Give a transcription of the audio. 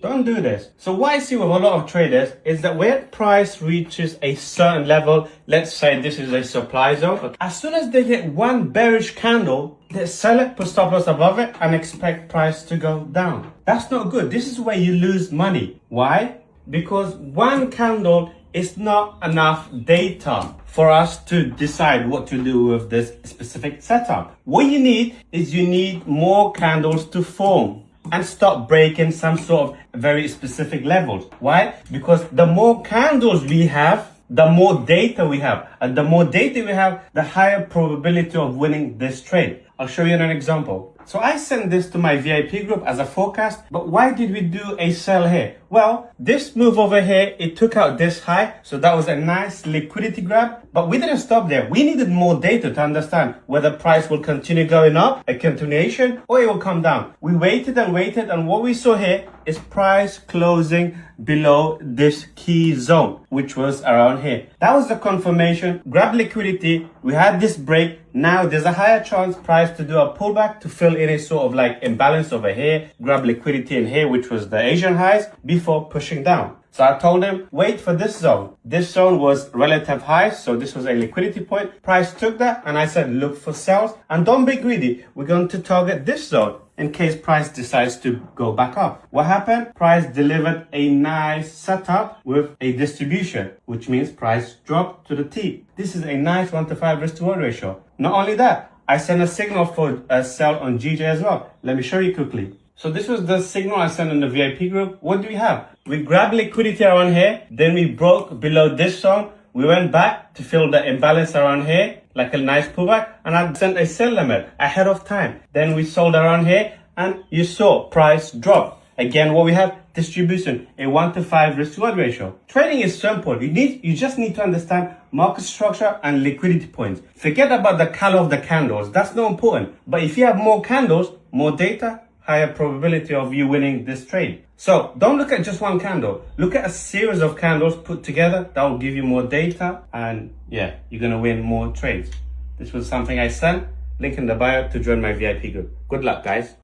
Don't do this. So what I see with a lot of traders is that when price reaches a certain level, let's say this is a supply zone, as soon as they hit one bearish candle, they sell it, put stop loss above it, and expect price to go down. That's not good. This is where you lose money. Why? Because one candle is not enough data for us to decide what to do with this specific setup. What you need is you need more candles to form and stop breaking some sort of very specific levels. Why? Because the more candles we have, the more data we have. And the more data we have, the higher probability of winning this trade. I'll show you an example. So I sent this to my VIP group as a forecast, but why did we do a sell here? Well, this move over here, it took out this high, so that was a nice liquidity grab, but we didn't stop there. We needed more data to understand whether price will continue going up, a continuation, or it will come down. We waited and waited, and what we saw here is price closing below this key zone, which was around here. That was the confirmation. Grab liquidity. We had this break. Now there's a higher chance price to do a pullback to fill in a sort of like imbalance over here, grab liquidity in here, which was the Asian highs, before pushing down. So I told him, wait for this zone. This zone was relative highs, so this was a liquidity point. Price took that, and I said, look for sells and don't be greedy. We're going to target this zone in case price decides to go back up. What happened? Price delivered a nice setup with a distribution, which means price dropped to the T. This is a nice 1-to-5 risk to reward ratio. Not only that, I sent a signal for a sell on GJ as well. Let me show you quickly. So this was the signal I sent in the VIP group. What do we have? We grabbed liquidity around here, then we broke below this zone. We went back to fill the imbalance around here, like a nice pullback, and I sent a sell limit ahead of time. Then we sold around here, and you saw price drop. Again, what we have, distribution, a 1-to-5 risk to reward ratio. Trading is simple. You just need to understand market structure and liquidity points. Forget about the color of the candles. That's not important. But if you have more candles, more data, higher probability of you winning this trade. So don't look at just one candle. Look at a series of candles put together. That will give you more data, and yeah, you're going to win more trades. This was something I sent. Link in the bio to join my VIP group. Good luck, guys.